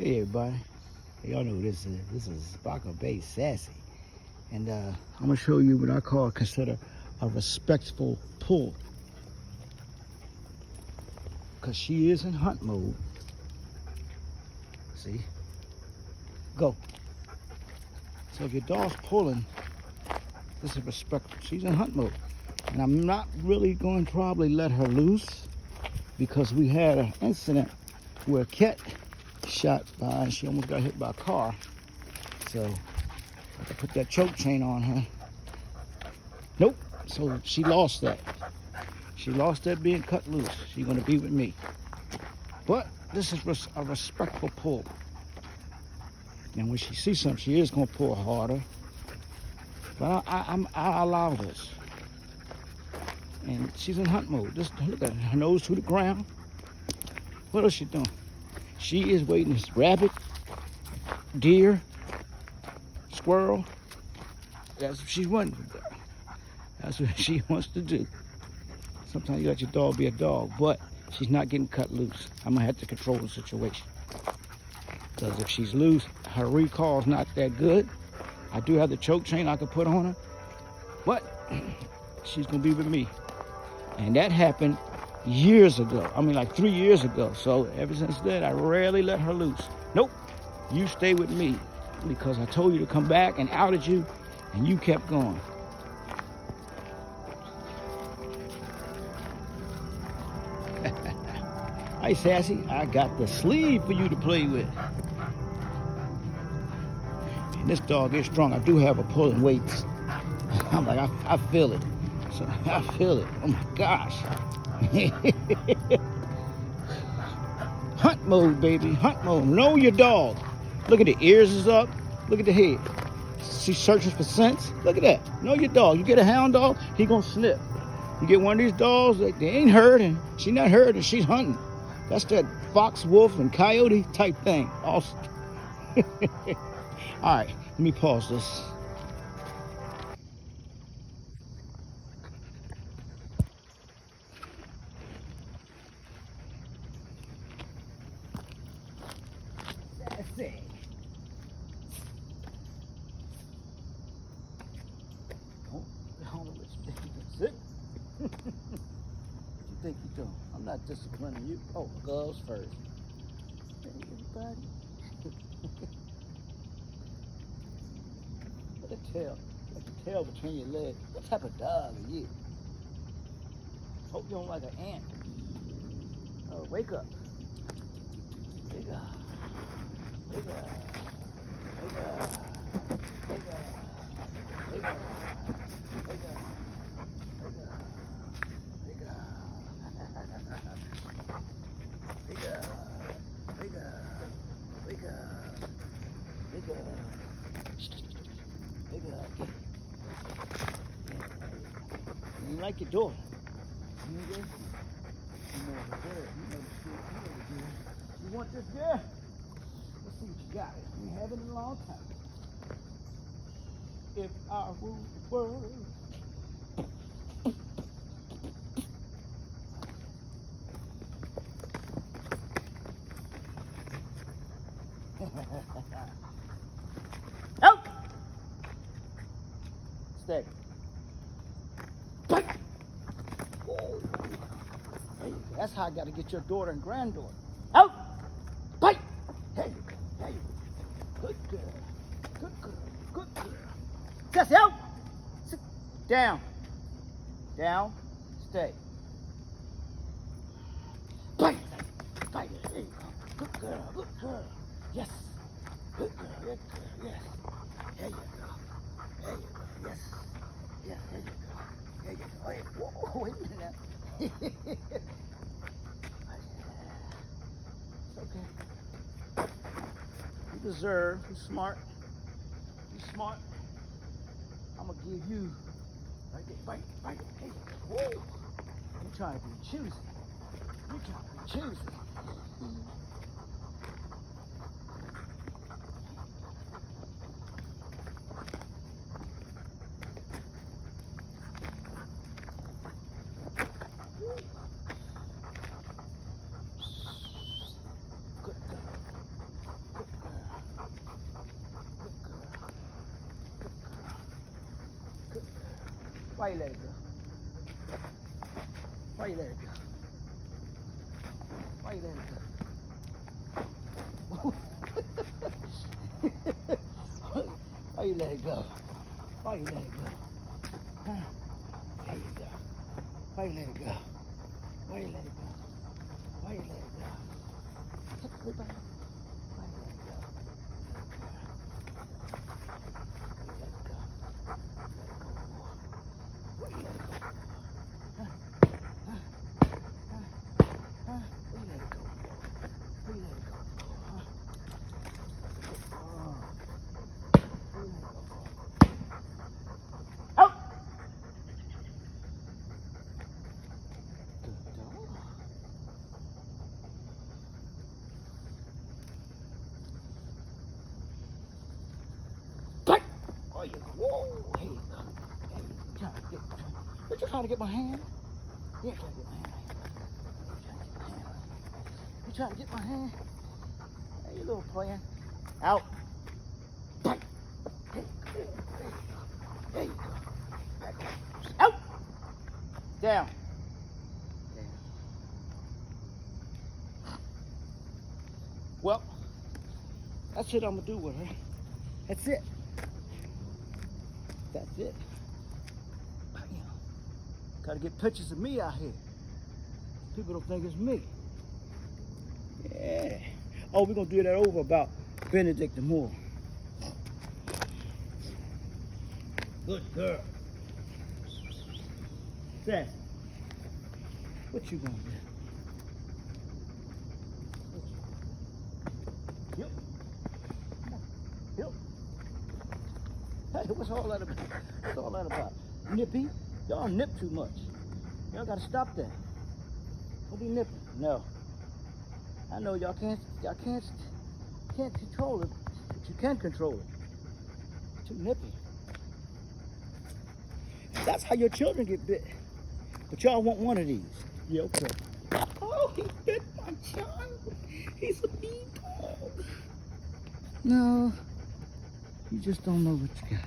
Hey everybody, y'all know who this is. This is Sparkle Bay Sassy. And I'm gonna show you what I consider a respectful pull. Cause she is in hunt mode. See? Go. So if your dog's pulling, this is respectful. She's in hunt mode. And I'm not really going to probably let her loose because we had an incident where a cat shot by and she almost got hit by a car. So I had to put that choke chain on her. Nope. So she lost that. She lost that being cut loose. She's gonna be with me. But this is a respectful pull. And when she sees something, she is gonna pull harder. But I allow this. And she's in hunt mode. Just look at her nose to the ground. What else she doing? She is waiting this rabbit, deer, squirrel. That's what she's wanting. That's what she wants to do. Sometimes you let your dog be a dog, but she's not getting cut loose. I'm gonna have to control the situation. Because if she's loose, her recall's not that good. I do have the choke chain I could put on her, but she's gonna be with me. And that happened years ago. I mean, like 3 years ago. So ever since then, I rarely let her loose. Nope, you stay with me because I told you to come back and outed you, and you kept going. Hey, Sassy, I got the sleeve for you to play with. And this dog is strong. I do have her pulling weights. I'm like, I feel it. So I feel it. Oh my gosh. Hunt mode, baby. Hunt mode. Know your dog. Look at the ears is up. Look at the head. She's searching for scents. Look at that. Know your dog. You get a hound dog, he gonna sniff. You get one of these dogs, they ain't herd and she not herd and she's hunting. That's that fox, wolf, and coyote type thing. Awesome. All right, let me pause this. That's it. Oh, I don't know what you think you can sit. What you think you're doing? I'm not disciplining you. Oh, gloves first. Hey, everybody. Look at the tail. Look at the tail between your legs. What type of dog are you? Hope you don't like an ant. Oh, wake up. Wake up. Wake up. Wake up. Wake up. Wake up. Wake up. Wake up. Wake up. Wake up. Wake up. Wake up. Wake up. Wake up. You like your door. You know this? You know the bird. You know the shit. You know the deal. You want this girl? Let's see what you got. We haven't in a long time. If I ruled the world. Out! Stay. Bite! Oh. Hey, that's how I got to get your daughter and granddaughter. Out! Bite! Hey, hey. Good girl. Good girl. Good girl. Jesse, out! Sit down. Down. Stay. Bite! Bite. There you go. Good girl. Good girl. Yes. Good girl. Good girl. Yes. There you go. There you go. Yes. Yeah, there you go. There you go. Hey, whoa, wait a minute now. It's okay. You deserve. You're smart. You're smart. I'm gonna give you right there. Bite, bite. Hey, whoa. You're trying to be choosy. You're trying to be choosy. Good girl. Why you let it go? Why you let it go? Why you let it go? Why you let it go? Why you let it go? Huh? There you go. Why you let it go? Why you let it go? Why you let it go? Take it back. Why you let it go? Let it go. Why you let it go? Huh? Huh? Huh? Huh? Why you let it go? Why you let it go? Huh? Oh. Why you let it go? Out! Good dog. Right. Oh, you go. Whoa. Here you go. There you go. What you trying to get my hand? Yeah, trying to get my hand. You trying to get my hand? Hey, you little player. Out. Right. There you go. There you go. Back. Out. Down. Down. Well, that's what I'm gonna do with her. That's it. That's it. You know, gotta get pictures of me out here. People don't think it's me. Yeah. Oh, we're gonna do that over about Benedict the Moor. Good girl. Sassy. What you gonna do? Yep. Yep. Hey, what's all that about? What's all that about? Nippy? Y'all nip too much. Y'all gotta stop that. Don't be nipping. No. I know y'all can't control it, but you can control it. Too nippy. That's how your children get bit. But y'all want one of these. Yeah, okay. Oh, he bit my child. He's a mean dog. No, you just don't know what you got.